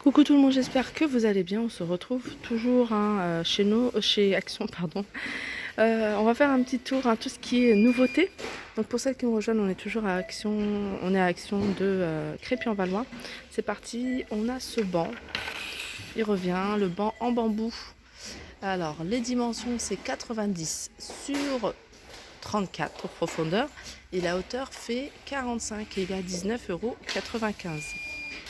Coucou tout le monde, j'espère que vous allez bien. On se retrouve toujours chez nous, chez Action, pardon. On va faire un petit tour, tout ce qui est nouveauté. Donc pour celles qui nous rejoignent, on est toujours à Action, on est à Action de Crépy-en-Valois. C'est parti, on a ce banc, il revient, le banc en bambou. Alors les dimensions c'est 90 sur 34 de profondeur et la hauteur fait 45 et il est à 19,95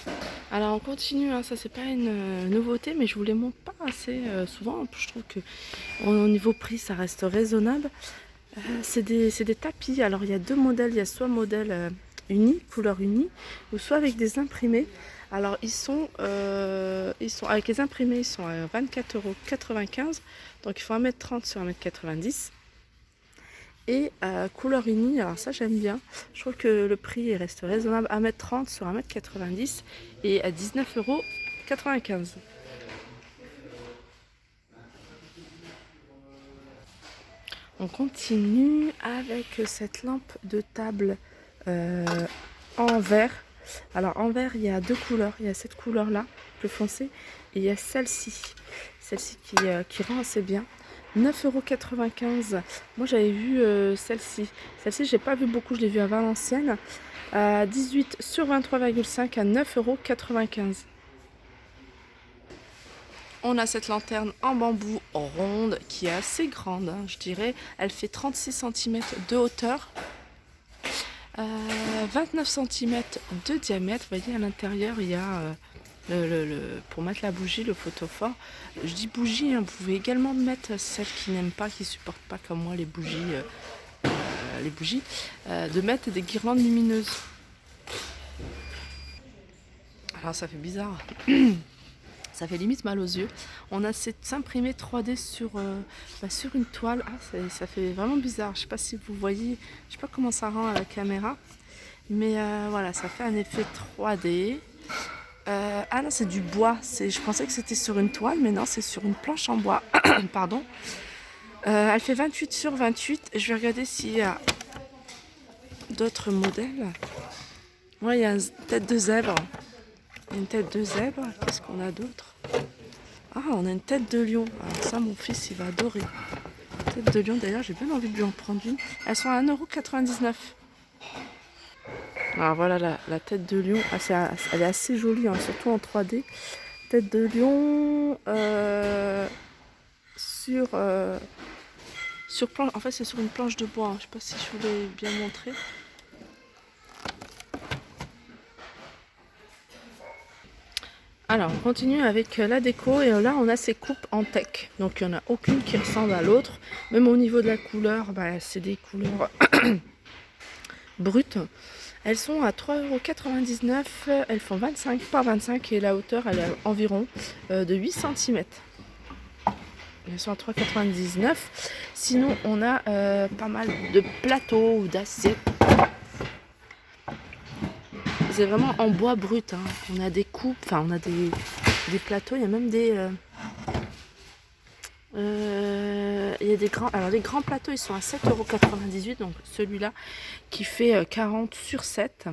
€. Alors on continue, ça c'est pas une nouveauté, mais je vous les montre pas assez souvent. Je trouve que au niveau prix ça reste raisonnable. C'est des tapis. Alors il y a deux modèles, il y a soit modèle uni, couleur unie, ou soit avec des imprimés. Alors ils sont avec les imprimés, ils sont à 24,95 €. Donc il faut 1,30 m sur 1,90 m. Et couleur unie, alors ça j'aime bien, je trouve que le prix reste raisonnable, 1,30 m sur 1,90 m et à 19,95 €. On continue avec cette lampe de table en verre. Alors en verre il y a deux couleurs, il y a cette couleur là, plus foncée, et il y a celle-ci qui rend assez bien. 9,95 €. Moi j'avais vu celle-ci. Celle-ci j'ai pas vu beaucoup, je l'ai vue à Valenciennes. 18 sur 23,5 à 9,95 €. On a cette lanterne en bambou ronde qui est assez grande, je dirais. Elle fait 36 cm de hauteur, 29 cm de diamètre. Vous voyez à l'intérieur il y a pour mettre la bougie, le photophore. Je dis bougie, vous pouvez également mettre celles qui n'aiment pas, qui supportent pas comme moi les bougies, de mettre des guirlandes lumineuses. Alors ça fait bizarre. Ça fait limite mal aux yeux. On a cette imprimée 3D sur une toile. Ça fait vraiment bizarre. Je sais pas si vous voyez, je sais pas comment ça rend à la caméra, mais voilà, ça fait un effet 3D. Ah non, c'est du bois. Je pensais que c'était sur une toile, mais non, c'est sur une planche en bois. Pardon. Elle fait 28 sur 28. Je vais regarder s'il y a d'autres modèles. Ouais, il y a une tête de zèbre. Une tête de zèbre. Qu'est-ce qu'on a d'autre? Ah, on a une tête de lion. Alors ça, mon fils, il va adorer. Tête de lion, d'ailleurs, j'ai bien envie de lui en prendre une. Elles sont à 1,99 €. Alors voilà la tête de lion, elle est assez jolie, surtout en 3D. Tête de lion sur planche, en fait c'est sur une planche de bois, je sais pas si je vous l'ai bien montré. Alors on continue avec la déco et là on a ces coupes en teck, donc il n'y en a aucune qui ressemble à l'autre, même au niveau de la couleur, c'est des couleurs brutes. Elles sont à 3,99 €, elles font 25 par 25 et la hauteur elle est environ de 8 cm. Elles sont à 3,99 €. Sinon on a pas mal de plateaux ou d'assiettes. C'est vraiment en bois brut. On a des coupes, on a des plateaux, il y a même des... il y a des grands. Alors les grands plateaux ils sont à 7,98 €, donc celui-là qui fait 40 sur 7.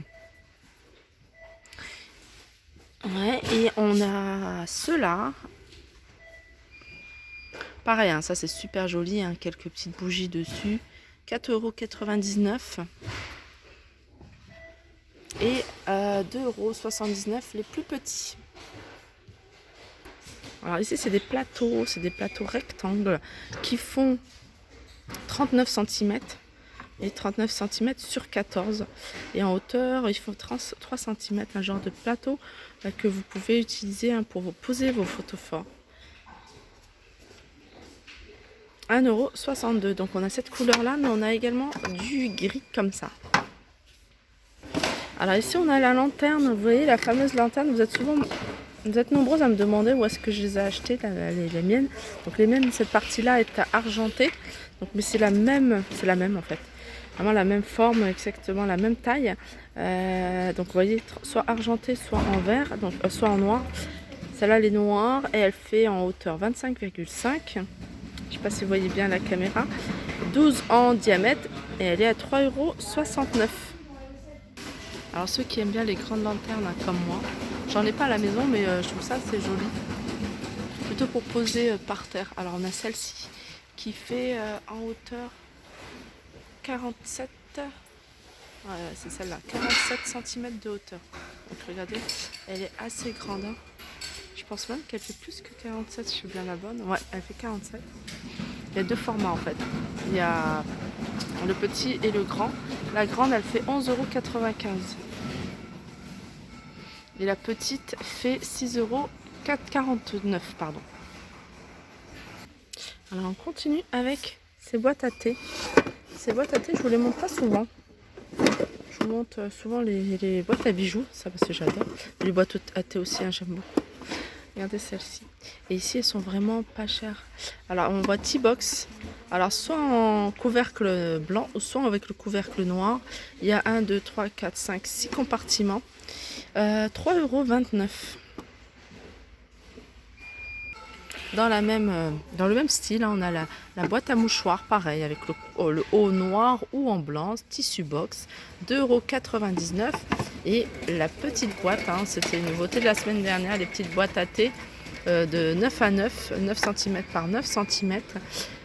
Ouais, et on a ceux-là. Pareil, ça c'est super joli, quelques petites bougies dessus. 4,99 € et 2,79 € les plus petits. Alors ici c'est des plateaux rectangles qui font 39 cm et 39 cm sur 14, et en hauteur il faut 3 cm, un genre de plateau que vous pouvez utiliser pour vous poser vos photophores. 1,62 €. Donc on a cette couleur là, mais on a également du gris comme ça. Alors ici on a la lanterne, vous voyez la fameuse lanterne. Vous êtes nombreuses à me demander où est-ce que je les ai achetées, les miennes. Donc les miennes, cette partie-là est argentée. Donc, mais c'est la même en fait. Vraiment la même forme, exactement la même taille. Donc vous voyez, soit argentée, soit en vert, donc soit en noir. Celle-là elle est noire et elle fait en hauteur 25,5. Je ne sais pas si vous voyez bien la caméra. 12 en diamètre et elle est à 3,69 €. Alors ceux qui aiment bien les grandes lanternes comme moi, J'en ai pas à la maison, mais je trouve ça c'est joli. Plutôt pour poser par terre. Alors on a celle-ci qui fait en hauteur 47. Ouais, c'est celle-là, 47 cm de hauteur. Donc regardez, elle est assez grande. Hein. Je pense même qu'elle fait plus que 47, je suis bien la bonne. Ouais, elle fait 47. Il y a deux formats en fait. Il y a le petit et le grand. La grande, elle fait 11,95 €. Et la petite fait 6,49 €, pardon. Alors on continue avec ces boîtes à thé. Ces boîtes à thé, je vous les montre pas souvent. Je vous montre souvent les boîtes à bijoux, ça parce que j'adore. Les boîtes à thé aussi, hein, j'aime beaucoup. Regardez celle-ci. Et ici, elles sont vraiment pas chères. Alors, on voit T-Box. Alors, soit en couvercle blanc, ou soit avec le couvercle noir. Il y a 1, 2, 3, 4, 5, 6 compartiments. 3,29 €. Dans le même style, hein, on a la boîte à mouchoirs, pareil, avec le haut noir ou en blanc, tissu box, 2,99 €. Et la petite boîte, hein, c'était une nouveauté de la semaine dernière, les petites boîtes à thé de 9 à 9, 9 cm par 9 cm.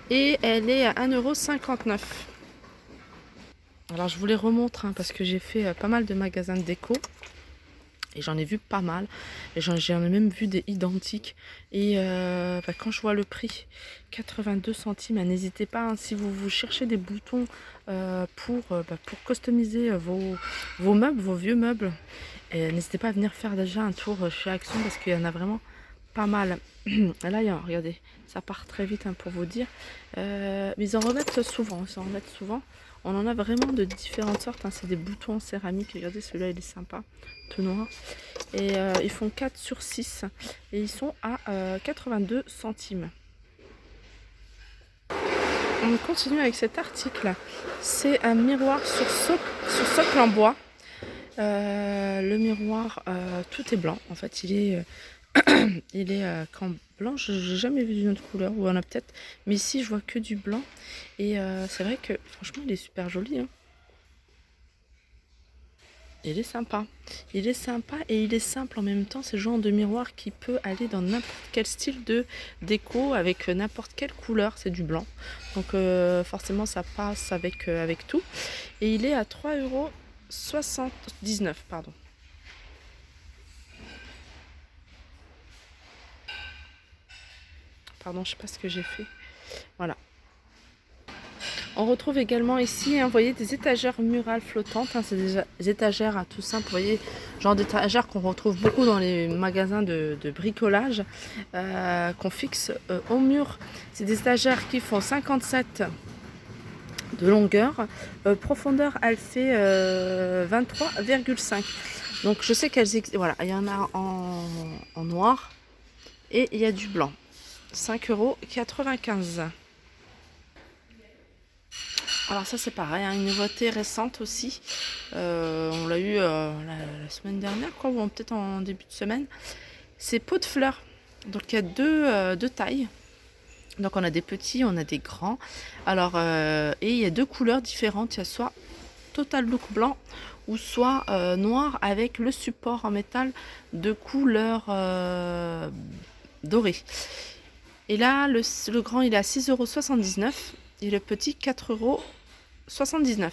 Et elle est à 1,59 €. Alors je vous les remontre, hein, parce que j'ai fait pas mal de magasins de déco. Et j'en ai vu pas mal. Et j'en ai même vu des identiques. Et quand je vois le prix, 82 centimes, n'hésitez pas, hein, si vous cherchez des boutons pour customiser vos meubles, vos vieux meubles, n'hésitez pas à venir faire déjà un tour chez Action parce qu'il y en a vraiment pas mal. Là, regardez, ça part très vite, hein, pour vous dire. Mais ils en remettent souvent. On en a vraiment de différentes sortes, hein. C'est des boutons en céramique. Regardez, celui-là, il est sympa, tout noir. Et ils font 4 sur 6. Et ils sont à 82 centimes. On continue avec cet article. C'est un miroir sur socle en bois. Le miroir, tout est blanc. En fait, il est qu'en blanc. Je n'ai jamais vu d'une autre couleur. Ou on a peut-être. Mais ici, je vois que du blanc. Et c'est vrai que franchement, il est super joli. Hein. Il est sympa. Il est sympa et il est simple en même temps. C'est le genre de miroir qui peut aller dans n'importe quel style de déco avec n'importe quelle couleur. C'est du blanc. Donc forcément, ça passe avec tout. Et il est à 3,79 €. Pardon. Pardon, je sais pas ce que j'ai fait. Voilà. On retrouve également ici, hein, vous voyez, des étagères murales flottantes. Hein, c'est des étagères, hein, tout simple, vous voyez, genre d'étagères qu'on retrouve beaucoup dans les magasins de bricolage, qu'on fixe au mur. C'est des étagères qui font 57 de longueur. Profondeur, elle fait 23,5. Donc je sais qu'elles existent. Voilà, il y en a en noir et il y a du blanc. 5,95 €. Alors ça c'est pareil, hein, une nouveauté récente aussi. On l'a eu la semaine dernière, quoi, ou peut-être en début de semaine. C'est pot de fleurs. Donc il y a deux tailles. Donc on a des petits, on a des grands. Alors et il y a deux couleurs différentes. Il y a soit total look blanc ou soit noir avec le support en métal de couleur dorée. Et là le grand il est à 6,79 € et le petit 4,79 €.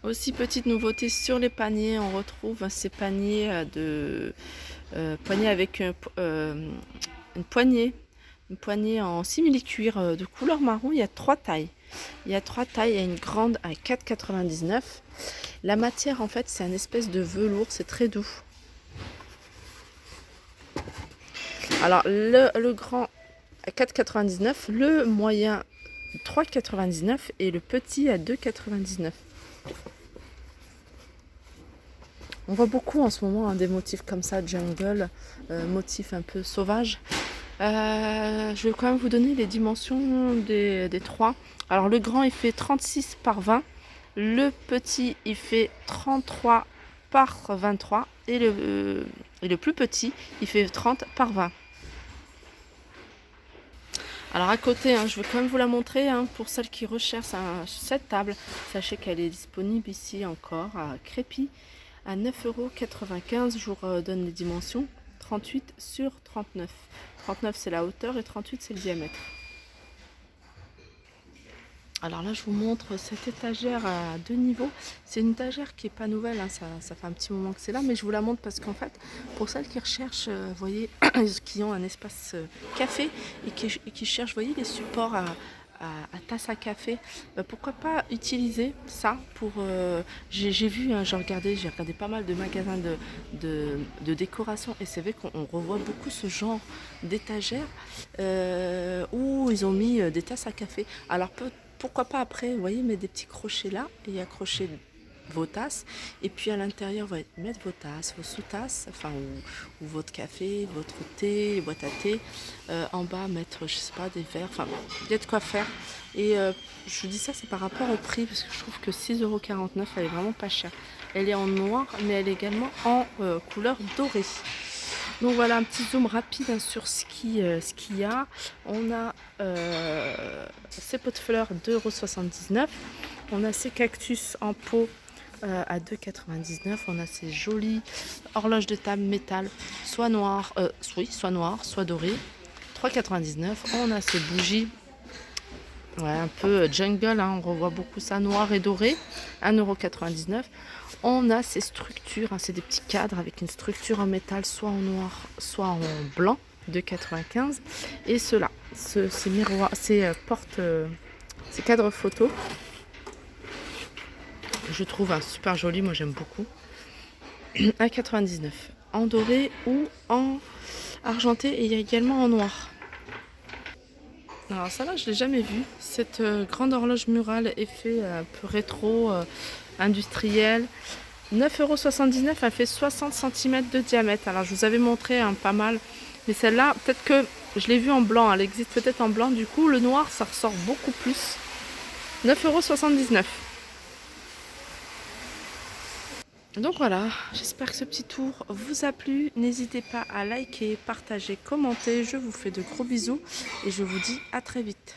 Aussi, petite nouveauté sur les paniers, on retrouve ces paniers paniers avec une poignée en simili-cuir de couleur marron. Il y a trois tailles. Il y a une grande à 4,99 €. La matière, en fait, c'est un espèce de velours, c'est très doux. Alors, le grand à 4,99 €, le moyen 3,99 € et le petit à 2,99 €. On voit beaucoup en ce moment, hein, des motifs comme ça, jungle, motifs un peu sauvages. Je vais quand même vous donner les dimensions des trois. Alors le grand il fait 36 par 20, le petit il fait 33 par 23 et le plus petit il fait 30 par 20. Alors à côté, hein, je vais quand même vous la montrer, hein, pour celles qui recherchent cette table. Sachez qu'elle est disponible ici encore à Crépy. à 9,95 €. Je vous redonne les dimensions. 38 sur 39. 39 c'est la hauteur et 38 c'est le diamètre. Alors là je vous montre cette étagère à 2 niveaux. C'est une étagère qui est pas nouvelle, hein, ça fait un petit moment que c'est là, mais je vous la montre parce qu'en fait pour celles qui recherchent, vous voyez, qui ont un espace café et qui cherchent, vous voyez, les supports à tasse à café, pourquoi pas utiliser ça pour j'ai vu, hein, j'ai regardé pas mal de magasins de décoration et c'est vrai qu'on revoit beaucoup ce genre d'étagère où ils ont mis des tasses à café. Alors pourquoi pas après, vous voyez, mettre des petits crochets là et accrocher vos tasses, et puis à l'intérieur vous allez mettre vos tasses, vos sous-tasses, enfin ou votre café, votre thé, les boîtes à thé, en bas mettre, je sais pas, des verres, enfin il y a de quoi faire. Et je vous dis ça, c'est par rapport au prix parce que je trouve que 6,49 € elle est vraiment pas chère. Elle est en noir mais elle est également en couleur dorée. Donc voilà un petit zoom rapide, hein, sur ce qu'il y a. On a ces pots de fleurs 2,79 €. On a ces cactus en pot à 2,99 €. On a ces jolies horloges de table métal, soit noires, soit noires, soit dorées, 3,99 €. On a ces bougies, ouais, un peu jungle, hein, on revoit beaucoup ça, noir et doré, 1,99 €. On a ces structures, hein, c'est des petits cadres avec une structure en métal, soit en noir, soit en blanc, 2,95 €. Et ceux-là, ces miroirs, ces portes, ces cadres photo, je trouve super joli, moi j'aime beaucoup, à 99 €, en doré ou en argenté, et il y a également en noir. Alors ça là je l'ai jamais vu, cette grande horloge murale effet un peu rétro, industriel, 9,79 €, elle fait 60 cm de diamètre. Alors je vous avais montré, hein, pas mal, mais celle-là peut-être que je l'ai vue en blanc, elle existe peut-être en blanc, du coup le noir ça ressort beaucoup plus. 9,79 €. Donc voilà, j'espère que ce petit tour vous a plu. N'hésitez pas à liker, partager, commenter. Je vous fais de gros bisous et je vous dis à très vite.